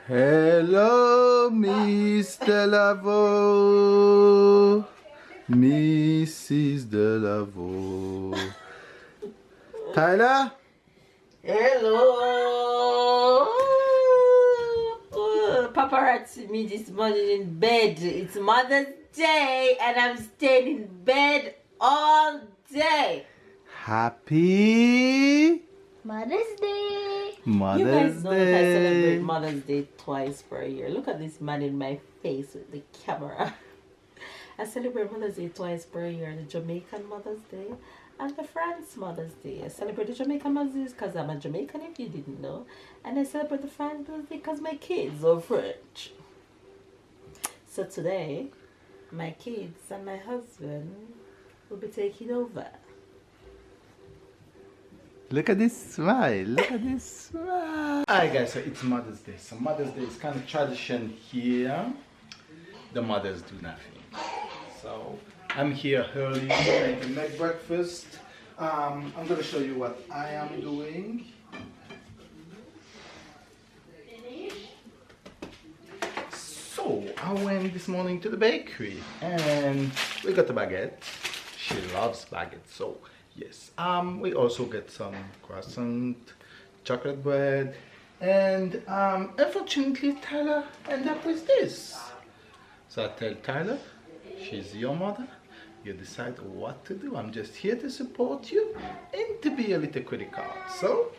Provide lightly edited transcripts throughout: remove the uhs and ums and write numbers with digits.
Hello, Miss Delaveaus. Mrs. Delaveaus. Tyler? Hello. Paparazzi me this morning in bed. It's Mother's Day and I'm staying in bed all day. Happy Mother's Day. Mother's You guys know that I Day. celebrate Mother's Day twice per year. Look at this man in my face with the camera. I celebrate Mother's Day twice per year. The Jamaican Mother's Day and the France Mother's Day. I celebrate the Jamaican Mother's Day because I'm a Jamaican, if you didn't know. And I celebrate the France Mother's Day because my kids are French. So today, my kids and my husband will be taking over. Look at this smile. Look at this smile. Alright guys, so it's Mother's Day. So Mother's Day is kind of tradition here. The mothers do nothing. So I'm here early trying to make breakfast. I'm going to show you what I am doing. So I went this morning to the bakery and we got a baguette. She loves baguette, so yes. We also get some croissant, chocolate bread, and unfortunately Tyler ended up with this. So I tell Tyler, she's your mother, you decide what to do. I'm just here to support you and to be a little credit card. So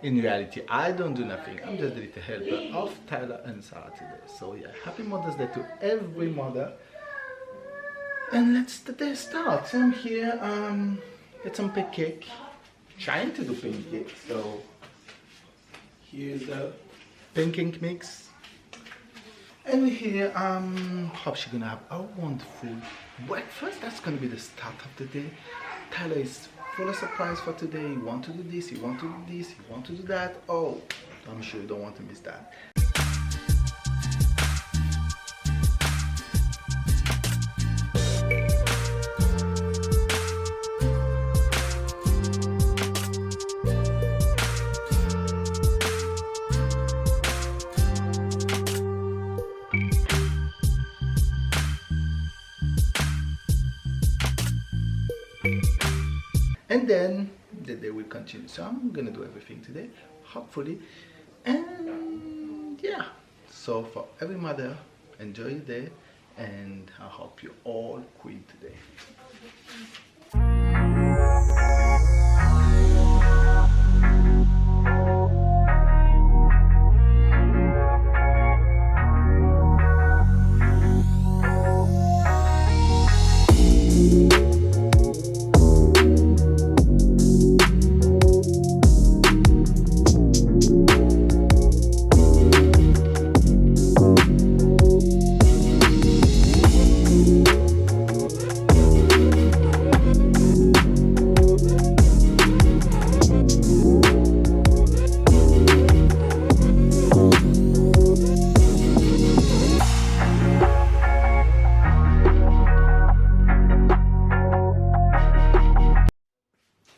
in reality, I don't do nothing. I'm just a little helper of Tyler and Sarah today. So yeah, happy Mother's Day to every mother. And let's the day start. So I'm here, get some pancake. Trying to do pancake. So here's the pancake mix. And we're here, hope she's gonna have a wonderful breakfast. That's gonna be the start of the day. Tyler is full of surprise for today. You want to do this, you want to do this, you want to do that. Oh, I'm sure you don't want to miss that. And then the day will continue. So I'm gonna do everything today, hopefully. And yeah, so for every mother, enjoy your day, and I hope you all quit today.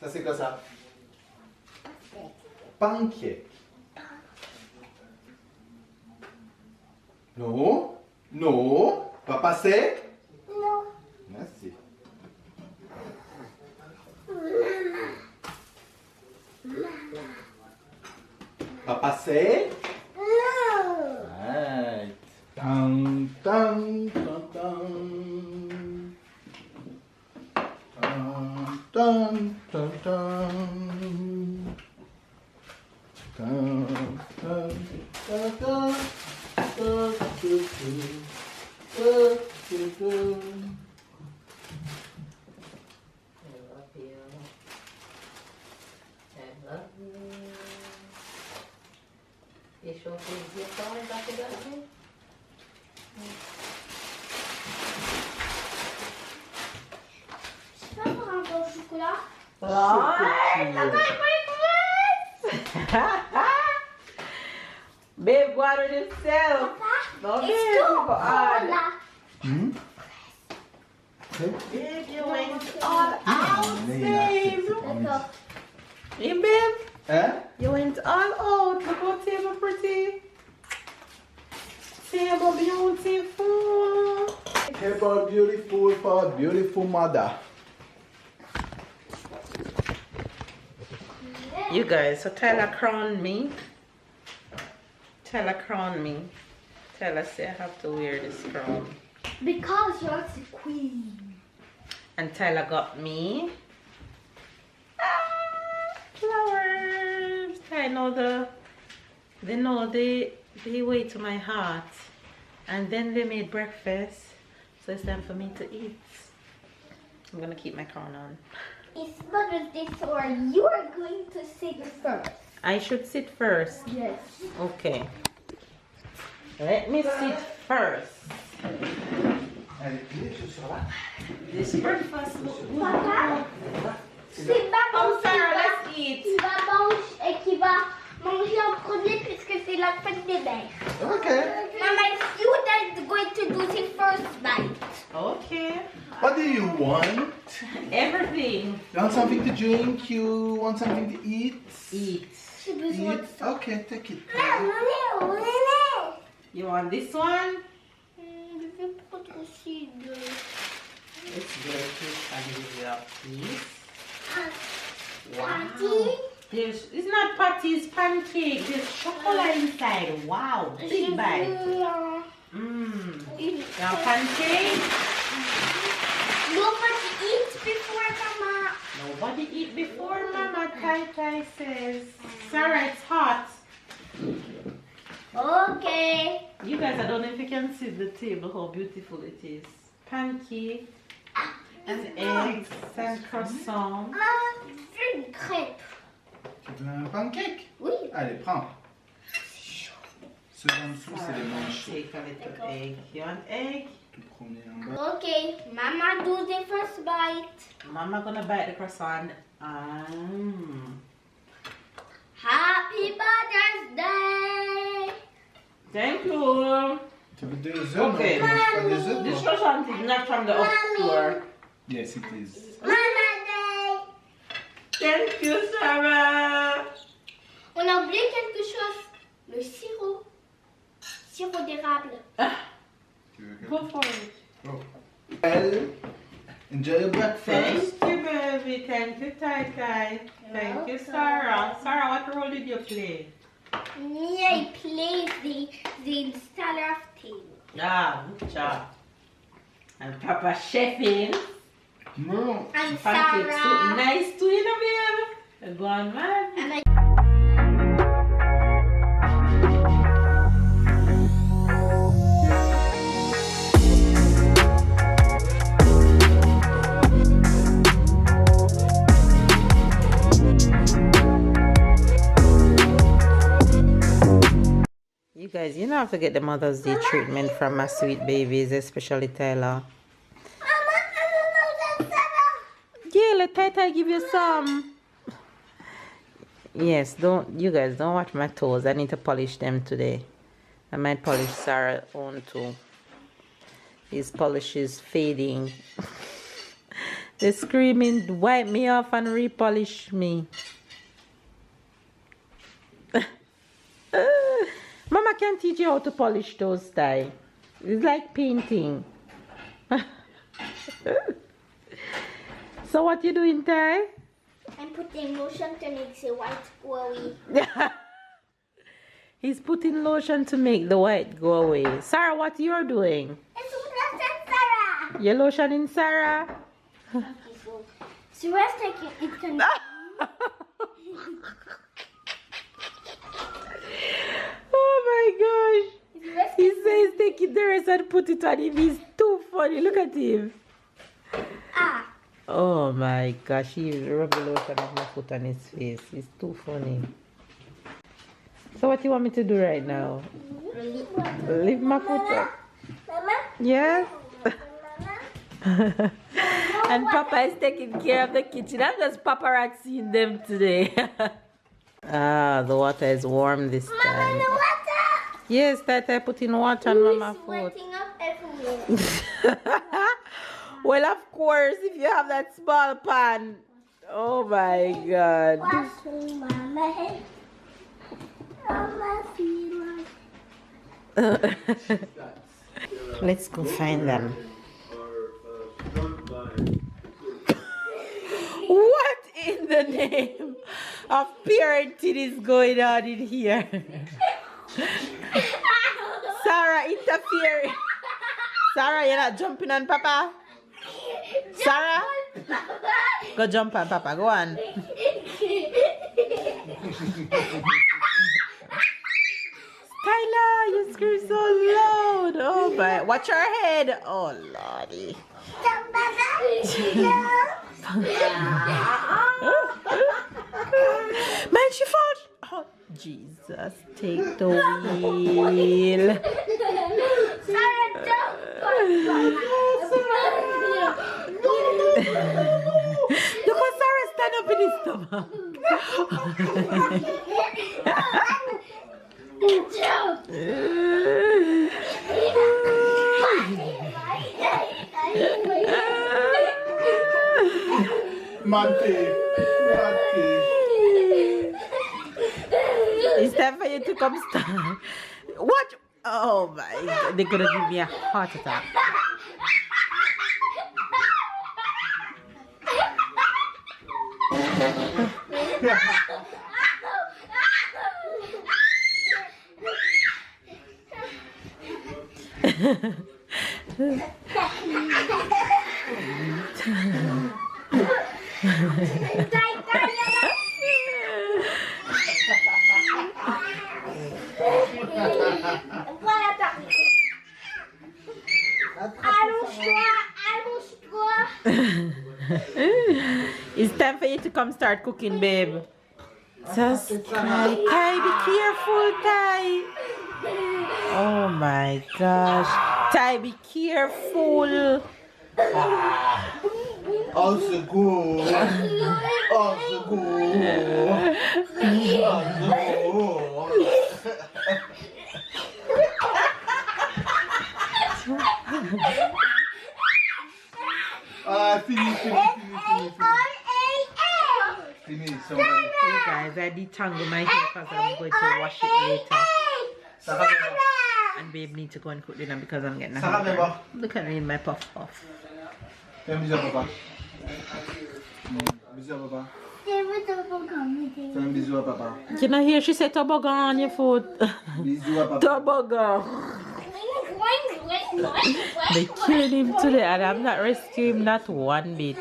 Ça c'est quoi ça? Pancake. Non, non, pas passer? Non. Merci. Pas passer? Non. Right. Dun, dun, dun, dun. Dun, dun, dun. Dun, dun, dun, dun. Dun, dun, dun. Dun, dun, dun. I love you. I love you. You sure please get going, Dr. Dudley? Je peux avoir un bon chocolat? Babe, water yourself. No, It's babe, too you go on. cold. Babe, you went all out, babe. D'accord. Hey, babe. Eh? You went all out. Look how table pretty. Table beautiful. Table beautiful for a beautiful mother. You guys, so Tyler crowned me. Tyler crowned me. Tyler said I have to wear this crown. Because you're the queen. And Tyler got me flowers. I know they know the way to my heart. And then they made breakfast. So it's time for me to eat. I'm gonna keep my crown on. It's Mother's Day, so you are going to sit first. I should sit first. Yes. Okay. Let me sit first. This breakfast looks good. Papa, c'est Maman Oh, Sarah, let's eat. qui va manger en premier puisque c'est la fête des mères. Okay. Mama, it's you that's going to do the first bite. Okay. What do you want? Everything. You want something to drink? You want something to eat? Eat. J'ai besoin de ça. Okay, take it. You want this one? Je vais prendre aussi de... It's good. I'll give you a piece. Patty. It's not patty, it's pancake. There's chocolate inside. Wow, big bite. Mmm. Now pancake. Nobody eats before Mama. Nobody eat before Mama. Tai says. Sarah, it's hot. Okay. You guys, I don't know if you can see the table, how beautiful it is. Pancake and eggs and croissant. Maman, fais une crêpe. Tu veux un pancake? Oui. Allez, prends. Ceux en dessous, c'est les moins chauds. Take a little egg. You want egg? Tout premier en bas. Okay, Mama do the first bite. Mama gonna bite the croissant. Happy Mother's Day. Thank you. Tu veux des œufs? Okay. Non, pas des œufs, This toi? croissant is not from the store. Yes, it is. Mama Day. Thank you, Sarah. On a oublié quelque chose. Le sirop. Sirop d'érable. Tu veux Go quelque for it. chose? Well, enjoy your breakfast. Thank you, baby. Thank you, Tai. Thank you, Sarah. Sarah, what role did you play? Me, I play the installer of things. Ah, good job. And Papa chefing. No. And Pancakes look Sarah. nice too, you know, babe. Go on, man. And I You guys, you know I have to get the Mother's Day treatment from my sweet babies, especially Tyler. Yeah, let Tai give you some. Yes, you guys don't watch my toes. I need to polish them today. I might polish Sarah's own too. His polish is fading. They're screaming, wipe me off and repolish me. Mama can teach you how to polish toes, Ty. It's like painting. So what you doing, Ty? I'm putting lotion to make the white go away. He's putting lotion to make the white go away. Sarah, what you're doing? It's lotion, Sarah. Your lotion in Sarah? Okay, so the rest it can. Oh my gosh. The rest He says take it the rest and put it on him. He's too funny. Look at him. Ah. Oh my gosh, he's rubbing lotion of my foot on his face. He's too funny. So what you want me to do right now? Lift my foot up. Mama. Yes? Mama. And Papa is taking care of the kitchen. I'm just paparazziing them today. Ah, the water is warm this Mama, time. the water. Yes, Tata put in water on Mama's It's foot. sweating up everywhere. Well, of course, if you have that small pan, Oh my God. Washing my head. On my feet. Let's go find them. What in the name of parenting is going on in here? Sarah, interfere. Sarah, you're not jumping on Papa? Sarah? Go jump on Papa, go on. Skylar, you scream so loud. Oh my, watch your head. Oh lordy. Man, she falls. Oh Jesus, take the wheel. Look how Sarah stand up in his stomach. Monty. It's time for you to come start. What? Oh my God, they're gonna give me a heart attack. It's time for you to come start cooking, babe. Just Ty, be careful, Ty. Oh my gosh. Ty, be careful. Fini. You guys, I detangle my hair because I'm going to wash it later. And babe need to go and cook dinner because I'm getting hungry. Look at me in my puff puff. Fais un bisou à papa. Bisou à papa. Fais un bisou à papa. You know here she said toboggan on your foot. Bisou à papa. Toboggan. They killed him today and I'm not rescuing him not one bit.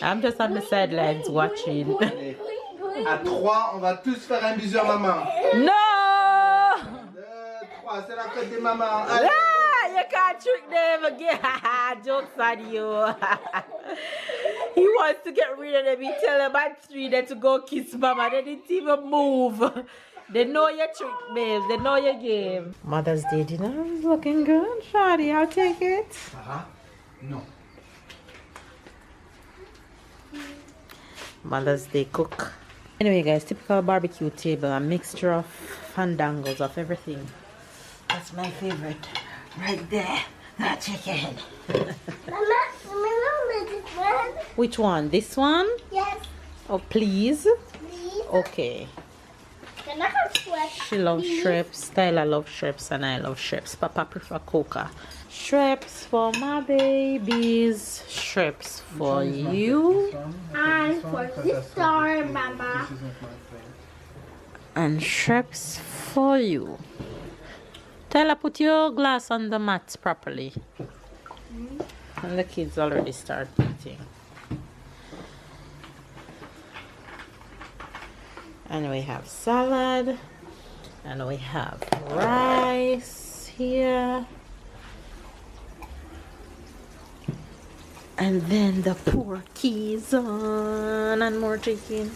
I'm just on the sidelines watching. Allez. À 3, on va tous faire un bisou à maman. No! 2, 3, c'est la fête des mamans. Allez. Ah, you can't trick them again. Jokes on you. He wants to get rid of them. He tell them at 3 that to go kiss mama. They didn't even move. They know your trick, babes. They know your game. Mother's Day dinner is looking good. Shawty, I'll take it. Sarah? Non. Mother's Day cook. Anyway, guys, typical barbecue table. A mixture of fandangles of everything. That's my favorite. Right there. That chicken. Which one? This one? Yes, Oh, please? please. Okay. Can I have sweat? She loves shrimps. Tyler loves shrimps and I love shrimps. Papa prefer coca. Shrimps for my babies. Shrimps for you. And for sister, mama. And shrimps for you. Tyler, put your glass on the mat properly. And the kids already start eating. And we have salad. And we have rice here. And then the porkies on and more chicken.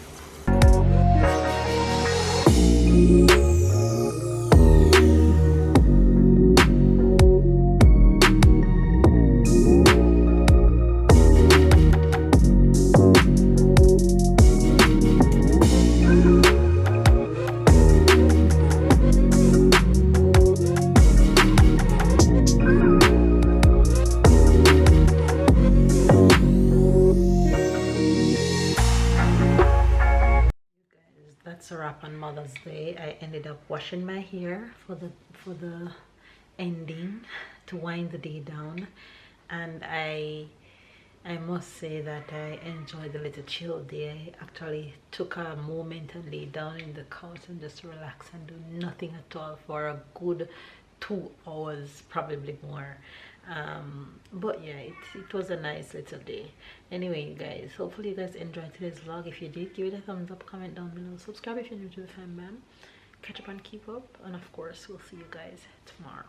wrap on Mother's Day. I ended up washing my hair for the ending to wind the day down, and I must say that I enjoyed the little chill day. I actually took a moment and lay down in the couch and just relax and do nothing at all for a good 2 hours, probably more. But yeah, it was a nice little day. Anyway, you guys, hopefully you guys enjoyed today's vlog. If you did, give it a thumbs up, comment down below, subscribe if you're new to the fam bam, catch up and keep up, and of course we'll see you guys tomorrow.